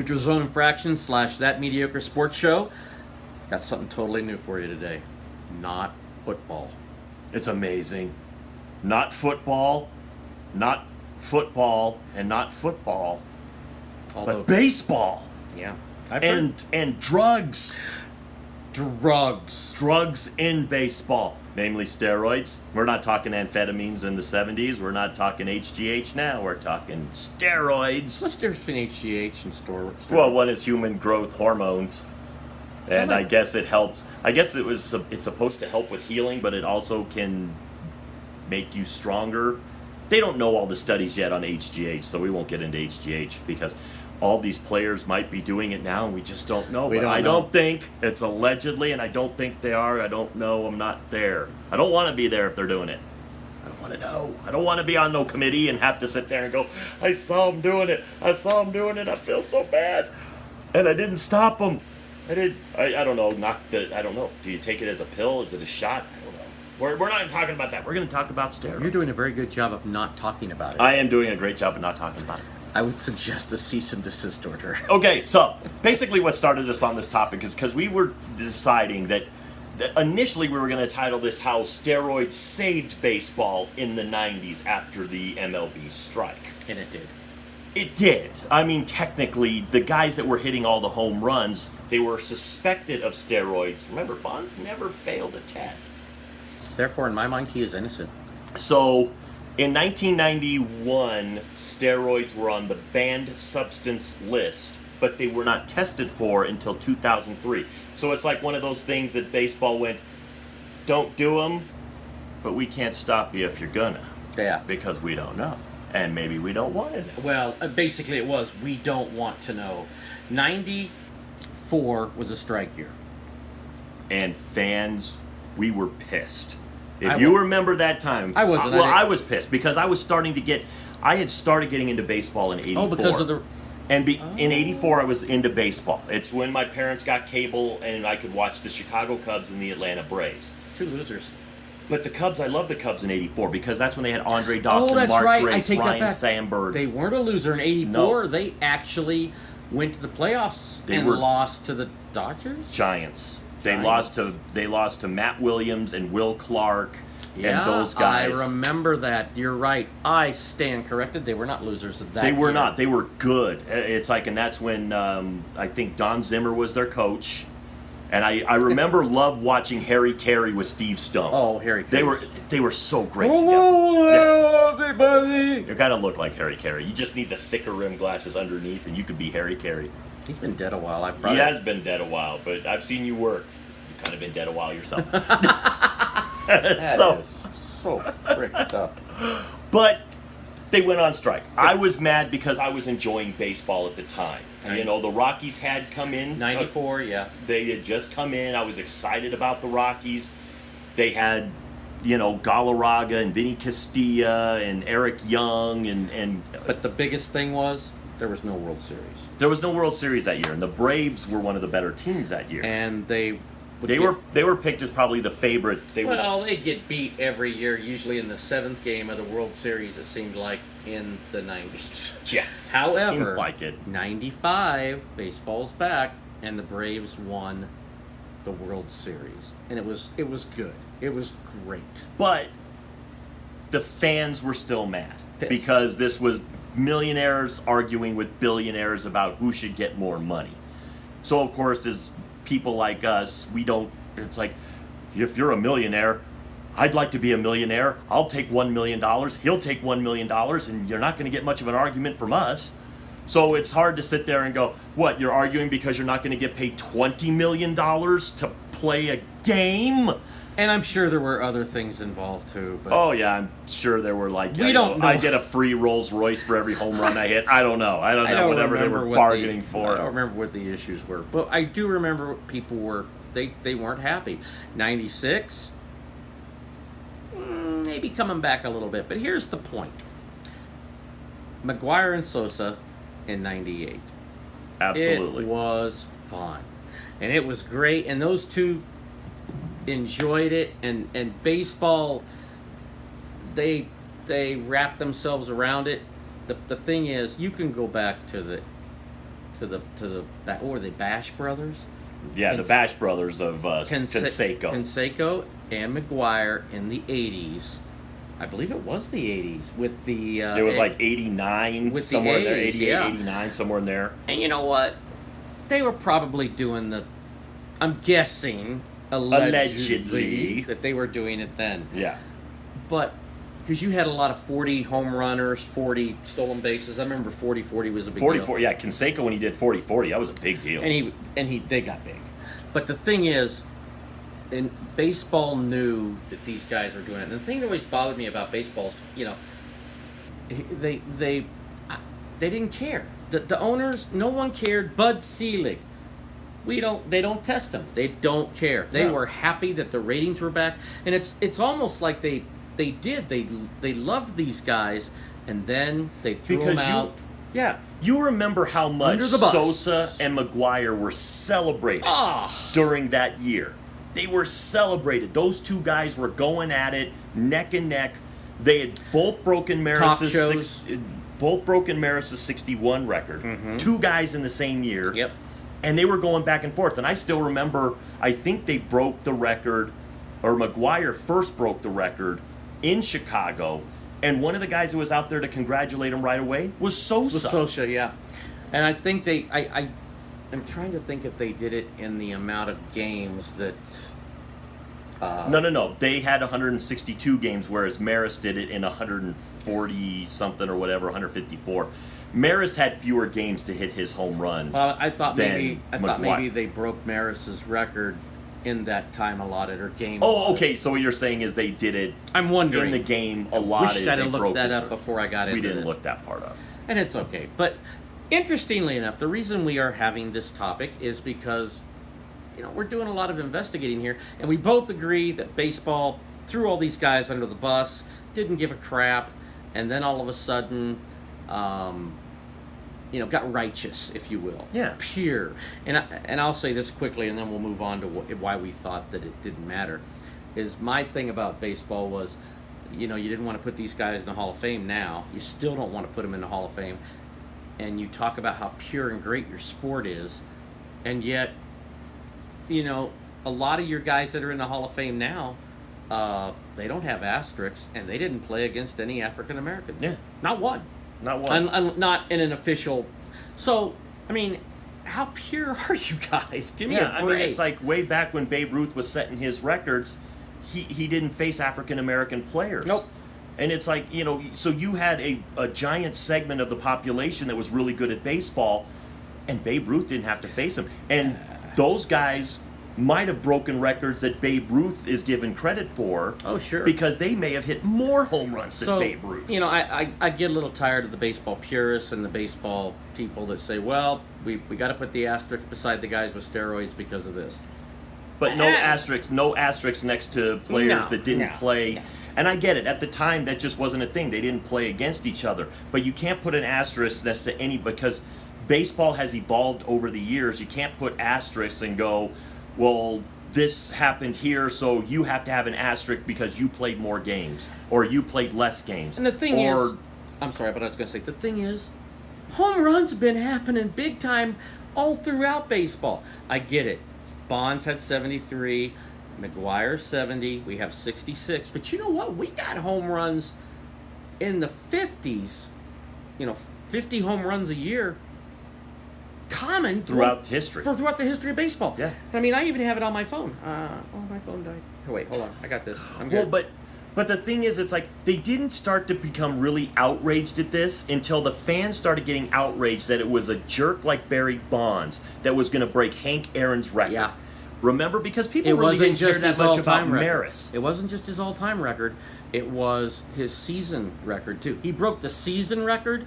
Zone Infraction / That Mediocre Sports Show. Got something totally new for you today. Not football. It's amazing. Not football, and not football, Although, but baseball. Yeah. And drugs. Drugs In baseball. Namely steroids. We're not talking amphetamines in the 70s. We're not talking HGH now. We're talking steroids. What's the difference between HGH and steroids? Well, one is human growth hormones. And I guess it helps. I guess it's supposed to help with healing, but it also can make you stronger. They don't know all the studies yet on HGH, so we won't get into HGH because all these players might be doing it now and we just don't know. I don't think it's allegedly, and I don't think they are. I don't know. I'm not there. I don't want to be there if they're doing it. I don't want to know. I don't want to be on no committee and have to sit there and go, I saw him doing it. I feel so bad. And I didn't stop him. I don't know. I don't know. Do you take it as a pill? Is it a shot? I don't know. We're not even talking about that. We're going to talk about steroids. You're doing a very good job of not talking about it. I am doing a great job of not talking about it. I would suggest a cease and desist order. Okay, so basically what started us on this topic is because we were deciding that initially we were going to title this how steroids saved baseball in the 90s after the MLB strike. And it did. It did. I mean, technically, the guys that were hitting all the home runs, they were suspected of steroids. Remember, Bonds never failed a test. Therefore, in my mind, he is innocent. So, in 1991, steroids were on the banned substance list, but they were not tested for until 2003. So it's like one of those things that baseball went, don't do them, but we can't stop you if you're gonna. Yeah. Because we don't know. And maybe we don't want to know. Well, basically it was, we don't want to know. 94 was a strike year. And fans, we were pissed. If you remember that time, I wasn't. I was pissed because I was I had started getting into baseball in '84. Oh, because of the. And in '84, I was into baseball. It's when my parents got cable and I could watch the Chicago Cubs and the Atlanta Braves. Two losers. But the Cubs, I love the Cubs in '84 because that's when they had Andre Dawson, Oh, that's Mark right. Grace, I take Ryan that back. Sandberg. They weren't a loser in '84. No. They actually went to the playoffs and lost to the Dodgers. Giants. They lost to Matt Williams and Will Clark and those guys. I remember that. You're right. I stand corrected. They were not losers of that They were year. not. They were good. It's like, and that's when I think Don Zimmer was their coach. And I remember love watching Harry Carey with Steve Stone. Oh, Harry Carey. They were so great together. Hello, everybody. You kind of look like Harry Carey. You just need the thicker rim glasses underneath, and you could be Harry Carey. He's been dead a while. He has been dead a while, but I've seen you work. You've kind of been dead a while yourself. That is so fricked up. But they went on strike. I was mad because I was enjoying baseball at the time. You know, the Rockies had come in. 94, yeah. They had just come in. I was excited about the Rockies. They had, Galarraga and Vinny Castilla and Eric Young and. But the biggest thing was there was no World Series. There was no World Series that year, and the Braves were one of the better teams that year. And they were picked as probably the favorite. They'd get beat every year, usually in the 7th game of the World Series, it seemed like, in the 90s. Yeah. However, seemed like it. 95, baseball's back, and the Braves won the World Series. And it was good. It was great. But the fans were still mad. Pissed. Because this was millionaires arguing with billionaires about who should get more money. So, of course, as people like us, it's like, if you're a millionaire, I'd like to be a millionaire. I'll take $1 million. He'll take $1 million, and you're not going to get much of an argument from us. So it's hard to sit there and go, what, you're arguing because you're not going to get paid $20 million to play a game? And I'm sure there were other things involved, too. But oh, yeah, I'm sure there were, like, I get a free Rolls Royce for every home run I hit. I don't know. I don't know, whatever they were bargaining for. I don't remember what the issues were. But I do remember people were, they weren't happy. 96, maybe coming back a little bit. But here's the point. McGuire and Sosa in 98. Absolutely. It was fun. And it was great. And those two enjoyed it. And baseball, they wrapped themselves around it. The thing is, you can go back to the what were they, Bash Brothers? Yeah, the Bash Brothers of Canseco. Canseco and McGuire in the 80s. I believe it was the 80s with the... it was like 89, with somewhere the in there, 80s, 88, yeah. 89, somewhere in there. And you know what? They were probably doing I'm guessing, allegedly, that they were doing it then. Yeah. But, because you had a lot of 40 home runners, 40 stolen bases. I remember 40-40 was a big 44, deal. yeah, Canseco when he did 40-40, that was a big deal. And they got big. But the thing is, and baseball knew that these guys were doing it. And the thing that always bothered me about baseball is, they didn't care. The owners, no one cared. Bud Selig, they don't test them. They don't care. They were happy that the ratings were back, and it's almost like they loved these guys, and then they threw them out. Yeah, you remember how much Under the bus. Sosa and McGuire were celebrated during that year. They were celebrated. Those two guys were going at it neck and neck. They had both broken Maris's 61 record. Mm-hmm. Two guys in the same year. Yep. And they were going back and forth. And I still remember, I think they broke the record, or McGuire first broke the record in Chicago. And one of the guys who was out there to congratulate him right away was Sosa. Sosa, yeah. And I think I'm trying to think if they did it in the amount of games that... No. They had 162 games, whereas Maris did it in 140-something or whatever, 154. Maris had fewer games to hit his home runs. I thought maybe they broke Maris's record in that time allotted or game. Oh, okay. So what you're saying is they did it. I'm wondering in the game allotted. Wish I'd have looked that up before I got into this. We didn't look that part up, and it's okay. But interestingly enough, the reason we are having this topic is because we're doing a lot of investigating here, and we both agree that baseball threw all these guys under the bus, didn't give a crap, and then all of a sudden, got righteous, if you will. Yeah. Pure. And I'll say this quickly, and then we'll move on to why we thought that it didn't matter. Is my thing about baseball was, you didn't want to put these guys in the Hall of Fame now. You still don't want to put them in the Hall of Fame. And you talk about how pure and great your sport is, and yet, a lot of your guys that are in the Hall of Fame now, they don't have asterisks, and they didn't play against any African Americans. Yeah. Not one. Not one. Not in an official. So, how pure are you guys? Give me a break. It's like way back when Babe Ruth was setting his records, he didn't face African American players. Nope. And it's like, so you had a giant segment of the population that was really good at baseball, and Babe Ruth didn't have to face them. And those guys might have broken records that Babe Ruth is given credit for. Oh, sure. Because they may have hit more home runs than Babe Ruth. I get a little tired of the baseball purists and the baseball people that say, well, we got to put the asterisk beside the guys with steroids because of this. But no asterisks next to players that didn't play. No. And I get it. At the time, that just wasn't a thing. They didn't play against each other. But you can't put an asterisk next to any, because baseball has evolved over the years. You can't put asterisks and go, well, this happened here, so you have to have an asterisk because you played more games, or you played less games. And the thing is, I'm sorry, but I was going to say, the thing is, home runs have been happening big time all throughout baseball. I get it. Bonds had 73, McGuire 70, we have 66. But you know what? We got home runs in the 50s, 50 home runs a year. Common throughout history. Throughout the history of baseball. Yeah. I even have it on my phone. My phone died. Oh, wait, hold on. I got this. I'm good. Well, but the thing is, it's like they didn't start to become really outraged at this until the fans started getting outraged that it was a jerk like Barry Bonds that was going to break Hank Aaron's record. Yeah. Remember? Because people really didn't care that much about Maris. It wasn't just his all-time record. It was his season record, too. He broke the season record,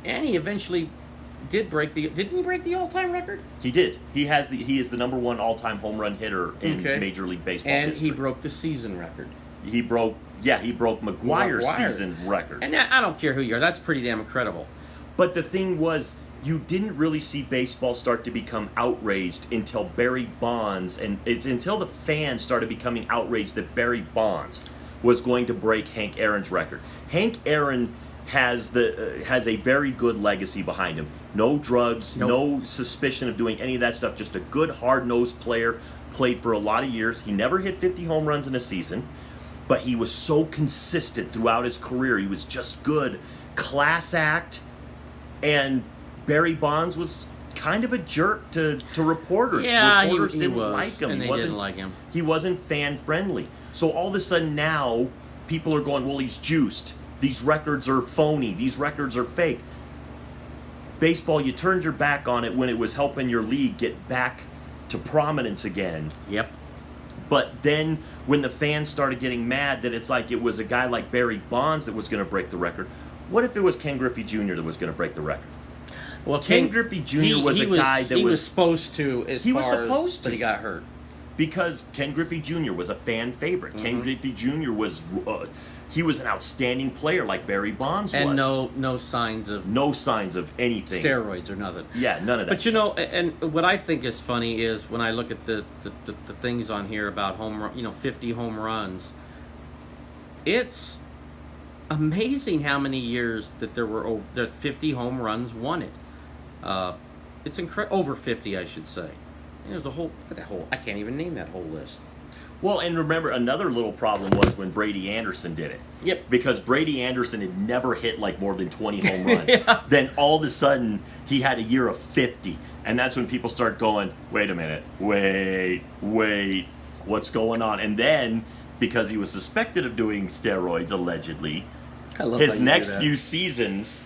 and he eventually... didn't he break the all-time record? He did. He is the number one all-time home run hitter in Major League Baseball and history. He broke the season record. He broke McGuire's season record. And I don't care who you are. That's pretty damn incredible. But the thing was, you didn't really see baseball start to become outraged until Barry Bonds, and it's until the fans started becoming outraged that Barry Bonds was going to break Hank Aaron's record. Hank Aaron has a very good legacy behind him. No drugs, Nope. no suspicion of doing any of that stuff. Just a good, hard-nosed player. Played for a lot of years. He never hit 50 home runs in a season, but he was so consistent throughout his career. He was just good. Class act. And Barry Bonds was kind of a jerk to reporters. Yeah, Reporters he didn't was, like him. and they didn't like him. He wasn't fan-friendly. So all of a sudden now, people are going, well, he's juiced. These records are phony. These records are fake. Baseball, you turned your back on it when it was helping your league get back to prominence again. Yep. But then when the fans started getting mad that it's like it was a guy like Barry Bonds that was going to break the record, what if it was Ken Griffey Jr. that was going to break the record? Well, Ken Griffey Jr. was a guy that he was supposed to, but he got hurt. Because Ken Griffey Jr. was a fan favorite. Ken Griffey Jr. was he was an outstanding player like Barry Bonds and was. no signs of anything. Steroids or nothing. Yeah, none of that. But you know, and what I think is funny is when I look at the things on here about 50 home runs. It's amazing how many years that there were that 50 home runs won it. It's incredible. Over 50, I should say. There's I can't even name that whole list. Well, and remember, another little problem was when Brady Anderson did it. Yep. Because Brady Anderson had never hit like more than 20 home runs. Yeah. Then all of a sudden, he had a year of 50. And that's when people start going, wait a minute, wait, what's going on? And then, because he was suspected of doing steroids, allegedly, his next few seasons,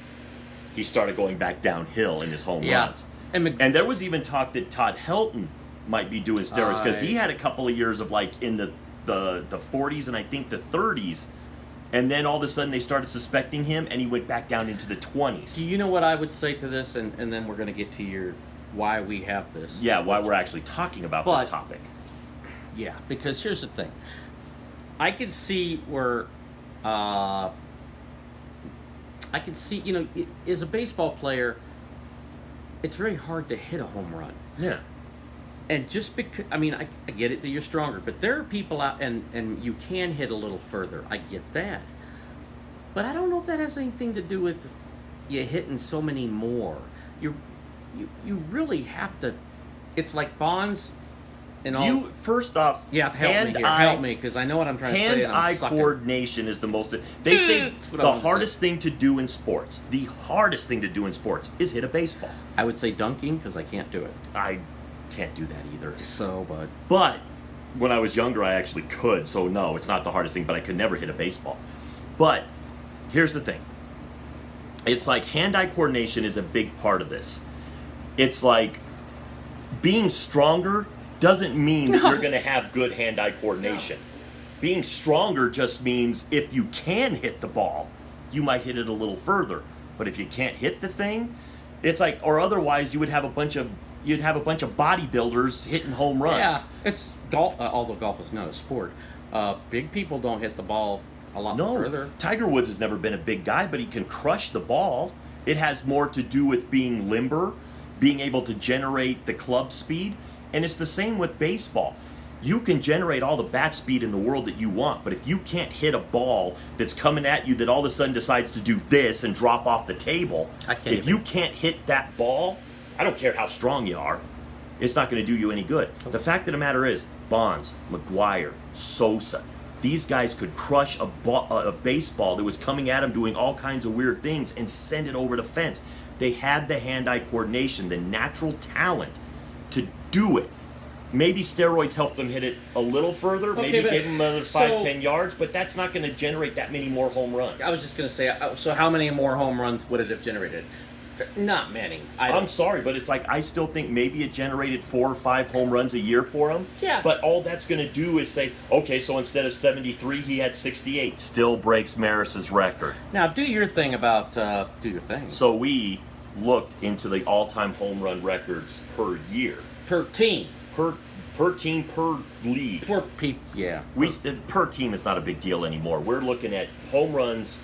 he started going back downhill in his home runs. And there was even talk that Todd Helton might be doing steroids because he had a couple of years of like in the 40s and I think the 30s, and then all of a sudden they started suspecting him and he went back down into the 20s. Do you know what I would say to this? And then we're going to get to why we have this. Yeah, why we're actually talking about this topic. Yeah, because here's the thing. I could see where I could see, as a baseball player, it's very hard to hit a home run. Yeah. And just because, I get it that you're stronger, but there are people out, and you can hit a little further. I get that. But I don't know if that has anything to do with you hitting so many more. You really have to, it's like Bonds and all. First off, help me, because I know what I'm trying to say. Hand-eye coordination is the most, they say the hardest thing to do in sports, is hit a baseball. I would say dunking, because I can't do it. I can't do that either. But when I was younger, I actually could. So no, it's not the hardest thing. But I could never hit a baseball. But here's the thing. It's like hand-eye coordination is a big part of this. It's like being stronger doesn't mean that you're going to have good hand-eye coordination. No. Being stronger just means if you can hit the ball, you might hit it a little further. But if you can't hit the thing, it's like, or otherwise you would have a bunch of bodybuilders hitting home runs. Yeah, it's golf. Although golf is not a sport, big people don't hit the ball a lot further. Tiger Woods has never been a big guy, but he can crush the ball. It has more to do with being limber, being able to generate the club speed, and it's the same with baseball. You can generate all the bat speed in the world that you want, but if you can't hit a ball that's coming at you that all of a sudden decides to do this and drop off the table, you can't hit that ball, I don't care how strong you are, it's not going to do you any good. Okay. The fact of the matter is, Bonds, McGwire, Sosa, these guys could crush a baseball that was coming at them doing all kinds of weird things and send it over the fence. They had the hand-eye coordination, the natural talent to do it. Maybe steroids helped them hit it a little further, maybe gave them another 5-10 yards, but that's not going to generate that many more home runs. I was just going to say, so how many more home runs would it have generated? Not many. I'm sorry, but it's like I still think maybe it generated 4 or 5 home runs a year for him. Yeah. But all that's going to do is say, okay, so instead of 73, he had 68. Still breaks Maris's record. Now, do your thing about do your thing. So we looked into the all-time home run records per year. Per team. Per team, per league. Per team is not a big deal anymore. We're looking at home runs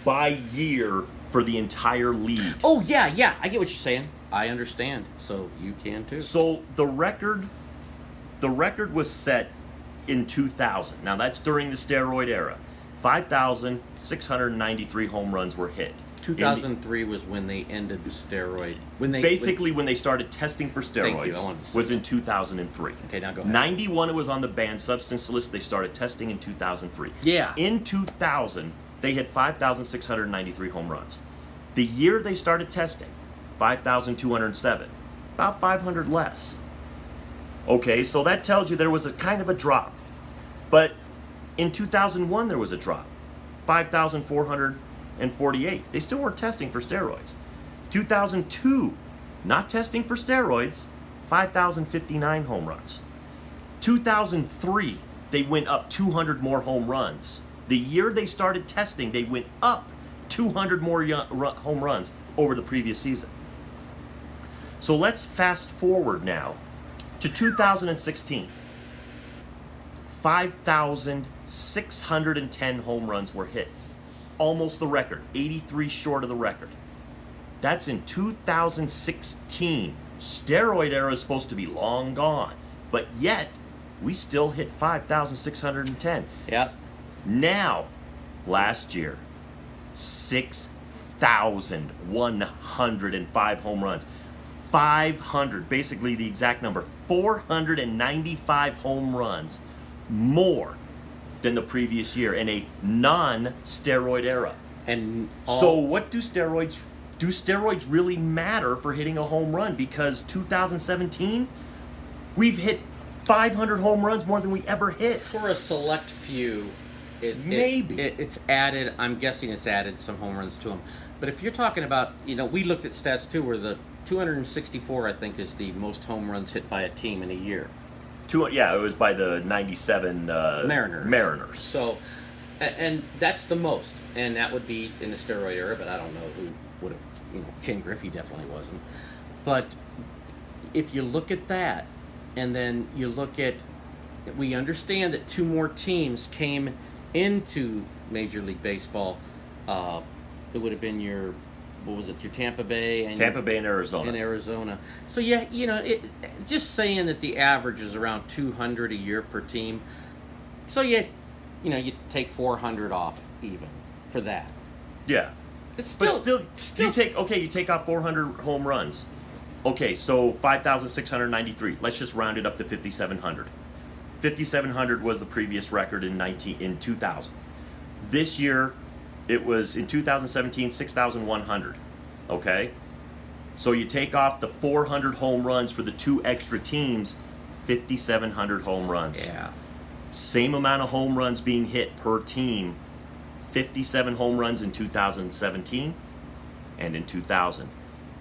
by year for the entire league. Oh, yeah. I get what you're saying. I understand. So you can too. So the record was set in 2000. Now that's during the steroid era. 5,693 home runs were hit. 2003 was when they ended the steroid. When they started testing for steroids was in 2003. Okay, now go ahead. 91 it was on the banned substance list. They started testing in 2003. Yeah. In 2000, they hit 5,693 home runs. The year they started testing, 5,207, about 500 less. Okay, so that tells you there was a kind of a drop. But in 2001 there was a drop, 5,448. They still weren't testing for steroids. 2002, not testing for steroids, 5,059 home runs. 2003, they went up 200 more home runs. The year they started testing, they went up 200 more home runs over the previous season. So let's fast forward now to 2016. 5,610 home runs were hit. Almost the record, 83 short of the record. That's in 2016. Steroid era is supposed to be long gone, but yet we still hit 5,610. Yep. Now, last year, 6,105 home runs. 500, basically the exact number, 495 home runs more than the previous year in a non-steroid era. And so what do steroids really matter for hitting a home run? Because 2017, we've hit 500 home runs more than we ever hit. For a select few, it's added. I'm guessing it's added some home runs to them. But if you're talking about, we looked at stats too, where the 264, I think, is the most home runs hit by a team in a year. It was by the 97 Mariners. So, and that's the most, and that would be in the steroid era. But I don't know who would have. Ken Griffey definitely wasn't. But if you look at that, and then you look at, we understand that 2 more teams came into Major League Baseball. It would have been your Tampa Bay and Arizona. So just saying that the average is around 200 a year per team. So you take 400 off even for that. Yeah. But still you take off 400 home runs. Okay, so 5,693. Let's just round it up to 5,700. 5,700 was the previous record in 2000. This year, it was in 2017 6,100. Okay, so you take off the 400 home runs for the 2 extra teams, 5,700 home runs. Yeah. Same amount of home runs being hit per team. 57 home runs in 2017 and in 2000.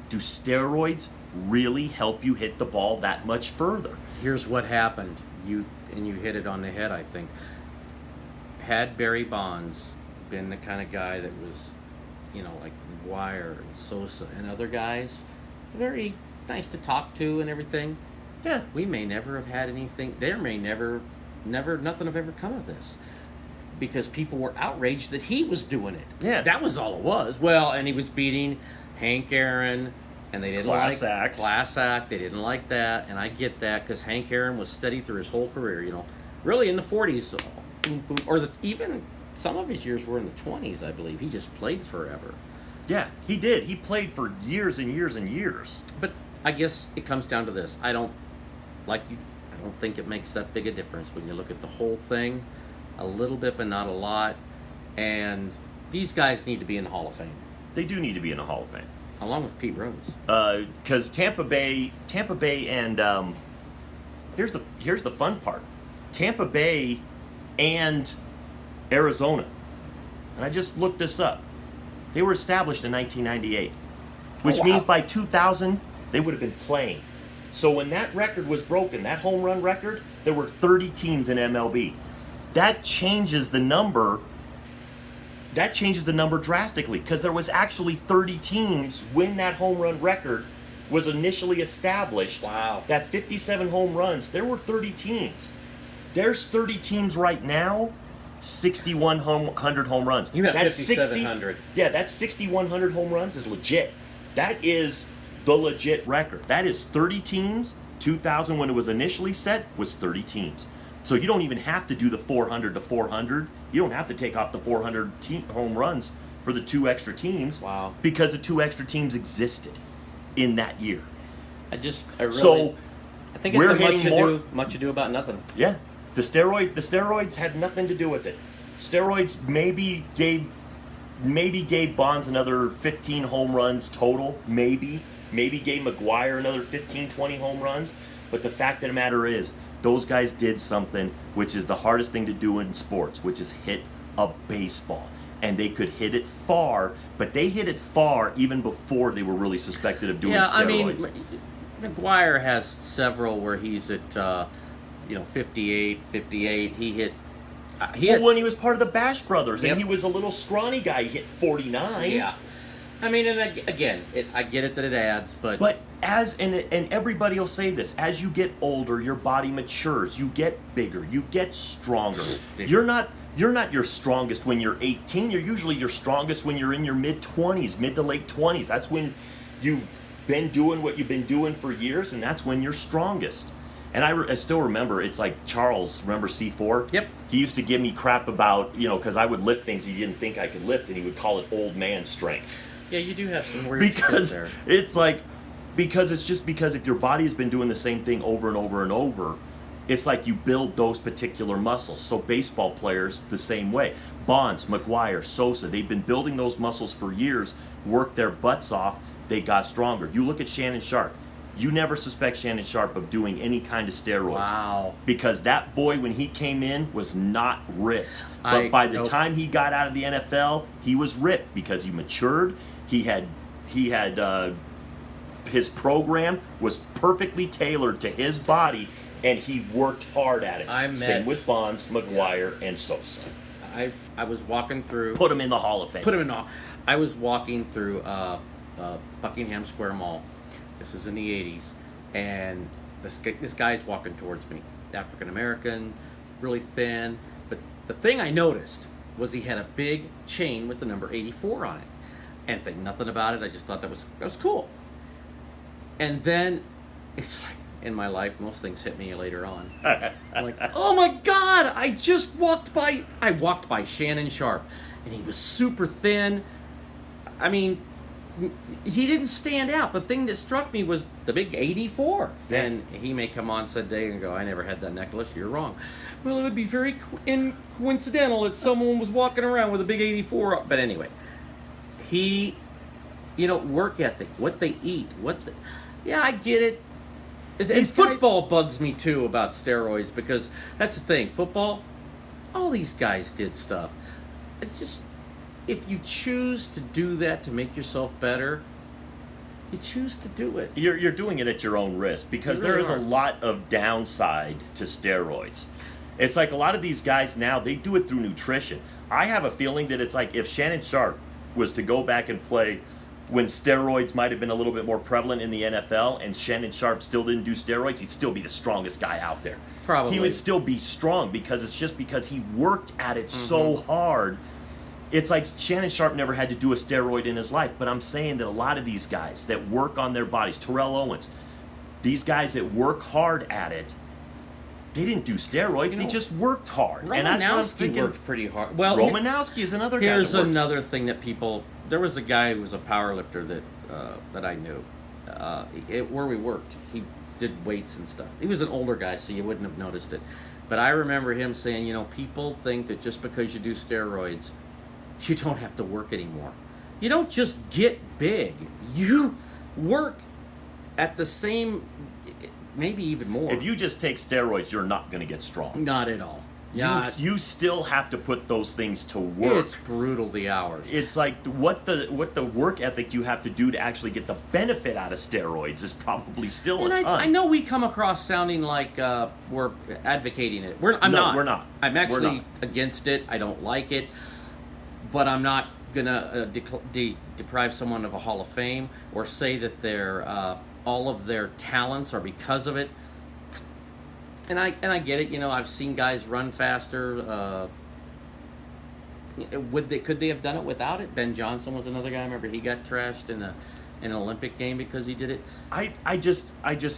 Do steroids really help you hit the ball that much further? Here's what happened. You hit it on the head, I think. Had Barry Bonds been the kind of guy that was, like Wire and Sosa and other guys, very nice to talk to and everything. Yeah. We may never have had anything. There may never, nothing have ever come of this. Because people were outraged that he was doing it. Yeah. That was all it was. Well, and he was beating Hank Aaron, and they didn't Class act. They didn't like that, and I get that because Hank Aaron was steady through his whole career. Really in the 40s, or even some of his years were in the 20s, I believe. He just played forever. Yeah, he did. He played for years and years and years. But I guess it comes down to this. I don't think it makes that big a difference when you look at the whole thing. A little bit, but not a lot. And these guys need to be in the Hall of Fame. They do need to be in the Hall of Fame. Along with Pete Rose. Because Tampa Bay and here's the fun part. Tampa Bay and Arizona. And I just looked this up. They were established in 1998. Which means by 2000, they would have been playing. So when that record was broken, that home run record, there were 30 teams in MLB. That changes the number drastically because there was actually 30 teams when that home run record was initially established. Wow. That 57 home runs, there were 30 teams. There's 30 teams right now, 6,100 home runs. You have 5,700. Yeah, that's 6,100 home runs is legit. That is the legit record. That is 30 teams. 2000, when it was initially set, was 30 teams. So you don't even have to do the 400 to 400. You don't have to take off the 400 home runs for the 2 extra teams. Wow. Because the 2 extra teams existed in that year. I think we're it's hitting much ado about nothing. Yeah. The steroids had nothing to do with it. Steroids maybe gave Bonds another 15 home runs total, maybe gave McGuire another 15, 20 home runs, but the fact of the matter is, those guys did something which is the hardest thing to do in sports, which is hit a baseball. And they could hit it far, but they hit it far even before they were really suspected of doing steroids. I mean, McGuire has several where he's at, 58, 58. He hit... when he was part of the Bash Brothers, Yep. and he was a little scrawny guy, he hit 49. Yeah. I mean, and again, I get it that it adds, but... But and everybody will say this, as you get older, your body matures, you get bigger, you get stronger. You're not your strongest when you're 18. You're usually your strongest when you're in your mid-20s, mid to late 20s. That's when you've been doing what you've been doing for years, and that's when you're strongest. And I still remember, it's like Charles, remember C4? Yep. He used to give me crap about, because I would lift things he didn't think I could lift, and he would call it old man strength. Yeah, you do have some weird shit there. Because if your body has been doing the same thing over and over and over, it's like you build those particular muscles. So baseball players, the same way. Bonds, McGuire, Sosa, they've been building those muscles for years, worked their butts off, they got stronger. You look at Shannon Sharp. You never suspect Shannon Sharp of doing any kind of steroids. Wow. Because that boy, when he came in, was not ripped. But by the time he got out of the NFL, he was ripped because he matured. He had his program was perfectly tailored to his body, and he worked hard at it. Same with Bonds, McGuire, and Sosa. I was walking through... Put him in the Hall of Fame. I was walking through Buckingham Square Mall. This is in the 80s, and this guy's walking towards me. African American, really thin. But the thing I noticed was he had a big chain with the number 84 on it. And think nothing about it. I just thought that was cool. And then it's like, in my life, most things hit me later on. I'm like, oh my God! I walked by Shannon Sharp, and he was super thin. I mean, he didn't stand out. The thing that struck me was the big 84. Yeah. And he may come on today and go, I never had that necklace. You're wrong. Well, it would be very coincidental that someone was walking around with a big 84. But anyway, he, work ethic, what they eat, yeah, I get it. And football bugs me too about steroids, because that's the thing. Football, all these guys did stuff. It's just, if you choose to do that to make yourself better, you choose to do it. You're doing it at your own risk, because there is a lot of downside to steroids. It's like a lot of these guys now, they do it through nutrition. I have a feeling that it's like if Shannon Sharp was to go back and play when steroids might have been a little bit more prevalent in the NFL, and Shannon Sharp still didn't do steroids, he'd still be the strongest guy out there. Probably. He would still be strong, because it's just because he worked at it so hard. It's like Shannon Sharp never had to do a steroid in his life, but I'm saying that a lot of these guys that work on their bodies, Terrell Owens, these guys that work hard at it, they didn't do steroids, they just worked hard. Romanowski and that's what I'm thinking. Worked pretty hard. Well, Romanowski is another guy. Here's another thing that people... There was a guy who was a power lifter that I knew where we worked. He did weights and stuff. He was an older guy, so you wouldn't have noticed it. But I remember him saying, people think that just because you do steroids, you don't have to work anymore. You don't just get big. You work at the same, maybe even more. If you just take steroids, you're not going to get strong. Not at all. Yeah, you still have to put those things to work. It's brutal, the hours. It's like what the work ethic you have to do to actually get the benefit out of steroids is probably still a ton. I know we come across sounding like we're advocating it. I'm not. We're not. I'm actually against it. I don't like it. But I'm not going to deprive someone of a Hall of Fame or say that all of their talents are because of it. And I get it, I've seen guys run faster. Could they have done it without it? Ben Johnson was another guy. I remember he got trashed in an Olympic game because he did it. I just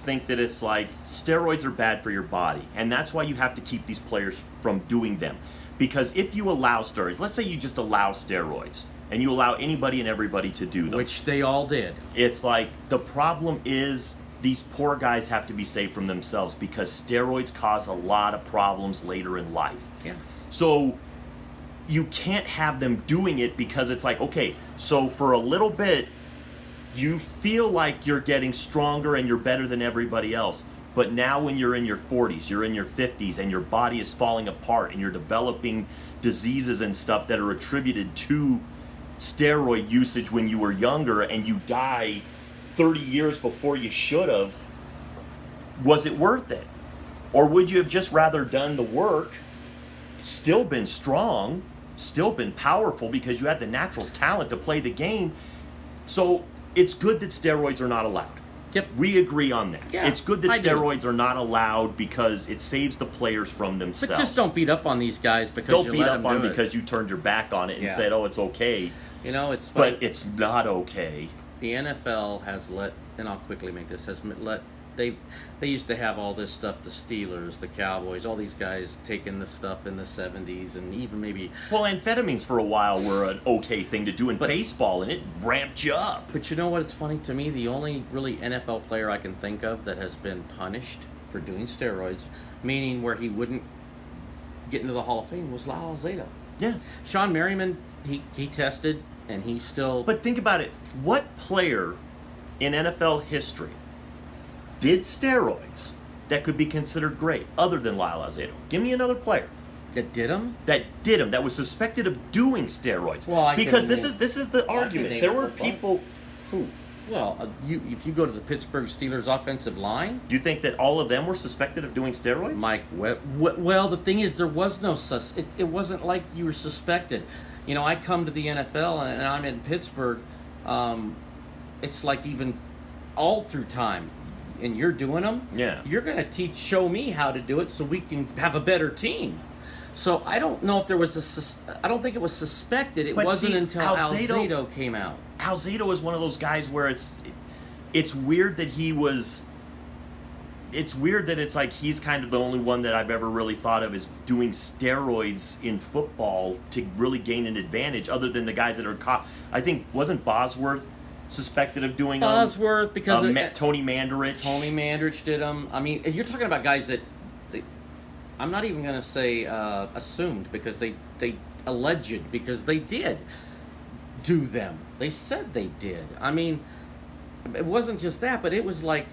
think that it's like steroids are bad for your body, and that's why you have to keep these players from doing them. Because if you allow steroids, let's say you just allow steroids, and you allow anybody and everybody to do them. Which they all did. It's like, the problem is these poor guys have to be saved from themselves because steroids cause a lot of problems later in life. Yeah. So you can't have them doing it because it's like, okay, so for a little bit, you feel like you're getting stronger and you're better than everybody else. But now when you're in your 40s, you're in your 50s, and your body is falling apart, and you're developing diseases and stuff that are attributed to steroid usage when you were younger, and you die 30 years before you should have, was it worth it? Or would you have just rather done the work, still been strong, still been powerful because you had the natural talent to play the game? So it's good that steroids are not allowed. Yep. We agree on that. Yeah, it's good that I do. steroids are not allowed because it saves the players from themselves. But just don't beat up on these guys because Don't you beat let up them on do them because you turned your back on it and Yeah. said, oh, it's okay. You know, it's funny. But it's not okay. The NFL has let, and I'll quickly make this, has let, they used to have all this stuff, the Steelers, the Cowboys, all these guys taking this stuff in the 70s and even maybe... Well, amphetamines for a while were an okay thing to do in baseball, and it ramped you up. But you know what? It's funny to me, the only really NFL player I can think of that has been punished for doing steroids, meaning where he wouldn't get into the Hall of Fame, was Lyle Alzado. Yeah. Sean Merriman, he tested, and he still... But think about it. What player in NFL history did steroids that could be considered great other than Lyle Alzado? Give me another player. That did him? That was suspected of doing steroids. Well, because this is the argument. There were people who... Well, if you go to the Pittsburgh Steelers offensive line... Do you think that all of them were suspected of doing steroids? Mike Webb... Well, the thing is, there was no... It wasn't like you were suspected. You know, I come to the NFL, and I'm in Pittsburgh. It's like even all through time, and you're doing them, yeah, you're going to show me how to do it so we can have a better team. So I don't know if there was I don't think it was suspected. It wasn't until Alzado came out. Alzado is one of those guys where it's weird that he was... It's weird that it's like he's kind of the only one that I've ever really thought of as doing steroids in football to really gain an advantage, other than the guys that are caught. I think, wasn't Bosworth suspected of doing Bosworth because Tony Mandarich. Tony Mandarich did them. I mean, you're talking about guys that I'm not even going to say assumed, because they alleged, because they did do them. They said they did. I mean, it wasn't just that, but it was like...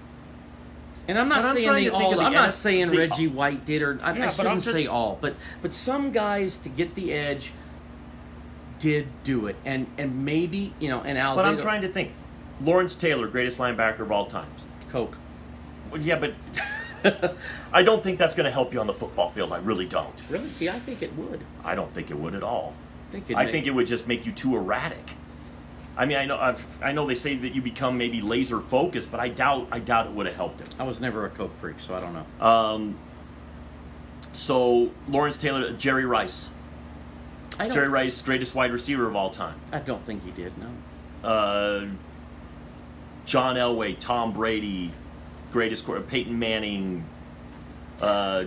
And I'm not saying they all. I'm not saying Reggie White did, or I shouldn't say all, but some guys, to get the edge, did do it, and maybe, you know, and Alzado. But I'm trying to think. Lawrence Taylor, greatest linebacker of all time. Coke. Well, yeah, but I don't think that's going to help you on the football field. I really don't. Really? See, I think it would. I don't think it would at all. I think it would just make you too erratic. I mean, I know they say that you become maybe laser focused, but I doubt it would have helped him. I was never a Coke freak, so I don't know. So Lawrence Taylor, Jerry Rice. Jerry Rice, greatest wide receiver of all time. I don't think he did. No. John Elway, Tom Brady, greatest Peyton Manning. I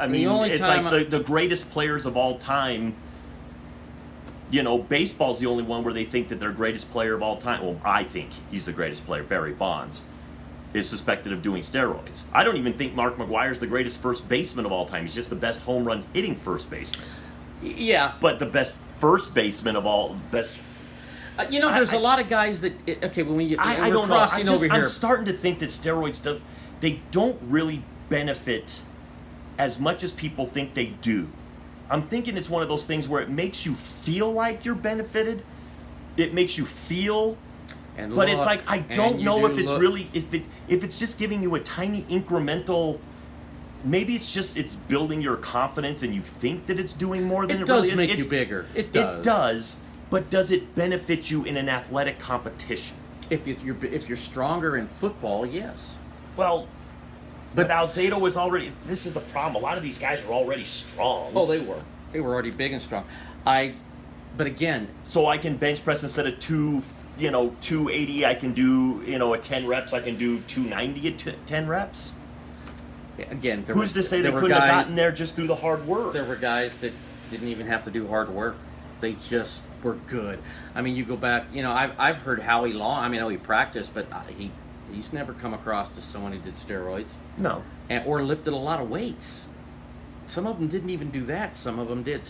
mean, it's like the greatest players of all time. You know, baseball's the only one where they think that their greatest player of all time, well, I think he's the greatest player, Barry Bonds, is suspected of doing steroids. I don't even think Mark McGwire's the greatest first baseman of all time. He's just the best home run hitting first baseman. Yeah. But the best first baseman of all, best... you know, there's a lot of guys that... Okay, when we I don't know. I'm starting to think that steroids, they don't really benefit as much as people think they do. I'm thinking it's one of those things where it makes you feel like you're benefited. It makes you feel, but it's like I don't know if it's really if it's just giving you a tiny incremental. Maybe it's building your confidence and you think that it's doing more than it really is. It does make you bigger. It does. It does, but does it benefit you in an athletic competition? If you're stronger in football, yes. Well. But Alzado was already... This is the problem. A lot of these guys are already strong. Oh, they were. They were already big and strong. But again... So I can bench press instead of 280, I can do, at 10 reps, I can do 290 at 10 reps? Again, who's to say they couldn't have gotten there just through the hard work? There were guys that didn't even have to do hard work. They just were good. I mean, you go back, I've heard Howie Long. I mean, I know he practiced, but he's never come across as someone who did steroids. No. Or lifted a lot of weights. Some of them didn't even do that. Some of them did.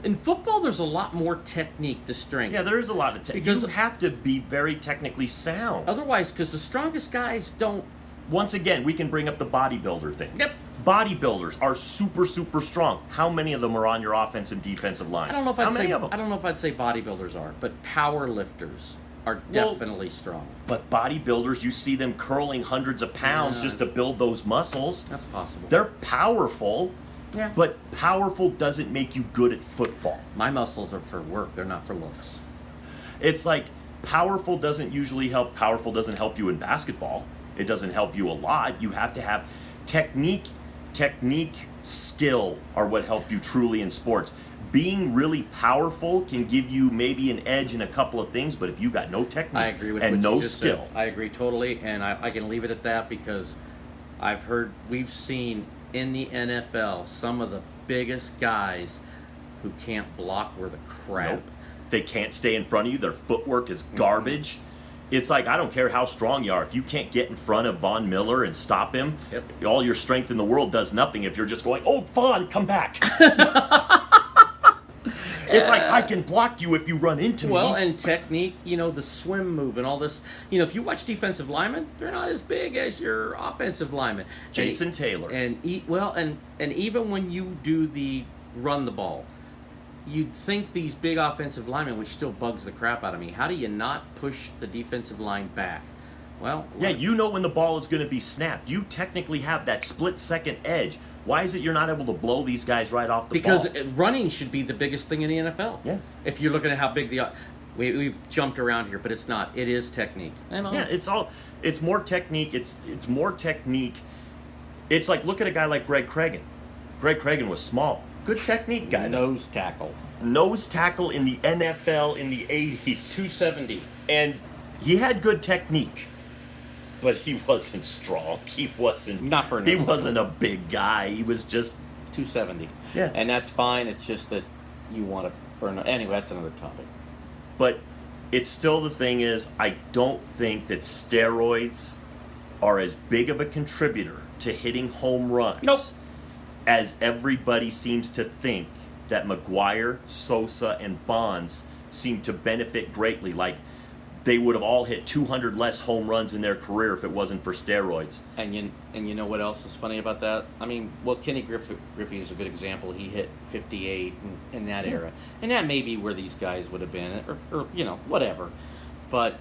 In football, there's a lot more technique to strength. Yeah, there is a lot of technique. Because you have to be very technically sound. Otherwise, because the strongest guys don't. Once again, we can bring up the bodybuilder thing. Yep. Bodybuilders are super, super strong. How many of them are on your offensive and defensive lines? I don't know if How I'd many say. of them? I don't know if I'd say bodybuilders are, but power lifters are definitely strong. But bodybuilders, you see them curling hundreds of pounds just to build those muscles. That's possible. They're powerful. Yeah. But powerful doesn't make you good at football. My muscles are for work. They're not for looks. It's like powerful doesn't usually help. Powerful doesn't help you in basketball. It doesn't help you a lot. You have to have technique, skill are what help you truly in sports. Being really powerful can give you maybe an edge in a couple of things, but if you got no technique I agree with and what no you just skill. said. I agree totally, and I can leave it at that because we've seen in the NFL some of the biggest guys who can't block worth a crap. Nope. They can't stay in front of you. Their footwork is garbage. It's like, I don't care how strong you are. If you can't get in front of Von Miller and stop him, all your strength in the world does nothing if you're just going, oh, Von, come back. It's like, I can block you if you run into me. Well, and technique, the swim move and all this. If you watch defensive linemen, they're not as big as your offensive linemen. Jason Taylor. And even when you do the run the ball, you'd think these big offensive linemen, which still bugs the crap out of me, how do you not push the defensive line back? Well, yeah, you know when the ball is going to be snapped. You technically have that split-second edge. Why is it you're not able to blow these guys right off the ball? Because running should be the biggest thing in the NFL. Yeah. If you're looking at how big we've jumped around here, but it's not. It is technique. Yeah, it's more technique. It's more technique. It's like, look at a guy like Greg Cregan. Greg Cregan was small. Good technique guy. Nose tackle in the NFL in the 80s. 270. And he had good technique. But he wasn't strong. He wasn't. Not for He wasn't a big guy. He was just 270. Yeah. And that's fine. It's just that you want to. Anyway, that's another topic. But it's still, the thing is, I don't think that steroids are as big of a contributor to hitting home runs as everybody seems to think that McGuire, Sosa, and Bonds seem to benefit greatly. Like, they would have all hit 200 less home runs in their career if it wasn't for steroids. And you know what else is funny about that? I mean, Kenny Griffey is a good example. He hit 58 in that era. And that may be where these guys would have been, or whatever. But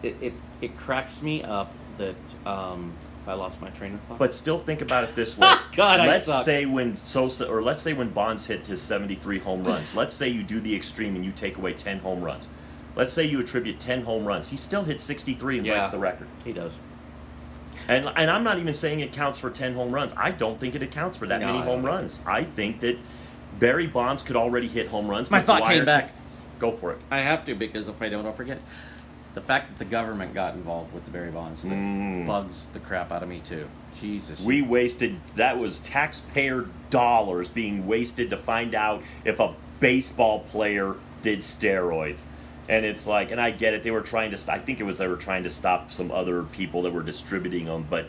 it cracks me up that I lost my train of thought. But still think about it this way. God, let's say when Bonds hit his 73 home runs, let's say you do the extreme and you take away 10 home runs. Let's say you attribute 10 home runs. He still hits 63 and breaks the record. He does. And I'm not even saying it counts for 10 home runs. I don't think it accounts for that many home runs. I think that Barry Bonds could already hit home runs. My thought came back. Go for it. I have to, because if I don't, I'll forget. The fact that the government got involved with the Barry Bonds thing bugs the crap out of me, too. Jesus. That was taxpayer dollars being wasted to find out if a baseball player did steroids. And it's like, and I get it, they were trying to stop some other people that were distributing them, but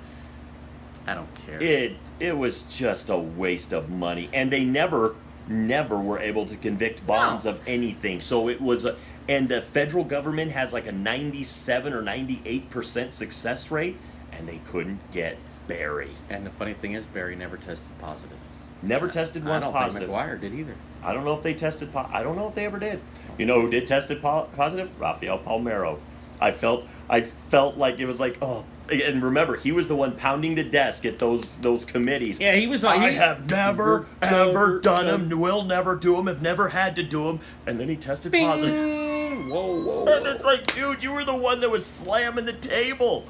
I don't care. It was just a waste of money. And they never were able to convict Bonds of anything. So it was and the federal government has like a 97 or 98% success rate, and they couldn't get Barry. And the funny thing is, Barry never tested positive. Never tested once positive. I don't think McGuire did either. I don't know if they tested I don't know if they ever did. You know who did tested positive? Rafael Palmeiro. I felt like it was like, oh. And remember, he was the one pounding the desk at those committees. Yeah, he was like, I have never, ever done them, will never do them, have never had to do them. And then he tested positive. Whoa. And it's like, dude, you were the one that was slamming the table.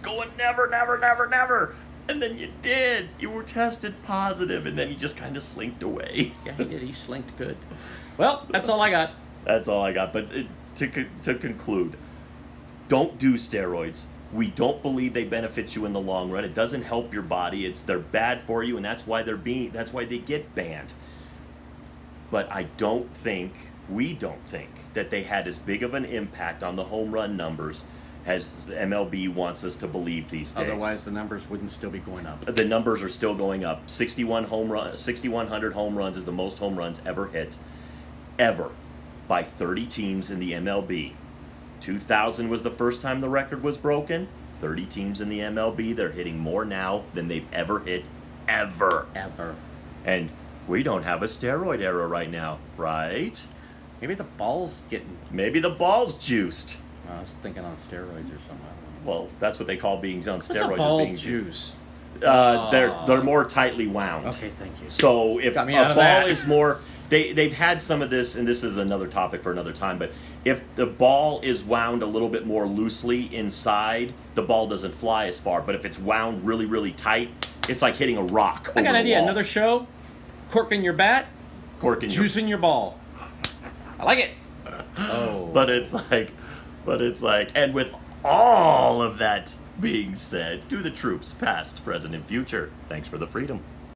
Going, never, never, never, never. And then you did. You were tested positive, and then he just kind of slinked away. Yeah, he did. He slinked good. Well, that's all I got. That's all I got. But to conclude, don't do steroids. We don't believe they benefit you in the long run. It doesn't help your body. They're bad for you, and that's why they get banned. But I don't think we don't think that they had as big of an impact on the home run numbers as MLB wants us to believe these days. Otherwise, the numbers wouldn't still be going up. The numbers are still going up. 6,100 home runs is the most home runs ever hit, ever, by 30 teams in the MLB. 2000 was the first time the record was broken. 30 teams in the MLB. They're hitting more now than they've ever hit, ever. Ever. And we don't have a steroid era right now, right? Maybe the ball's getting... Maybe the ball's juiced. I was thinking on steroids or something. Well, that's what they call being on steroids. What's a ball juice? They're more tightly wound. Okay, thank you. So if a ball that. is more... They've had some of this, and this is another topic for another time, but if the ball is wound a little bit more loosely inside, the ball doesn't fly as far. But if it's wound really, really tight, it's like hitting a rock I over got an the idea. wall. Another show. Corking your bat. Juicing your ball. I like it. Oh. But it's like, and with all of that being said, to the troops, past, present, and future, thanks for the freedom.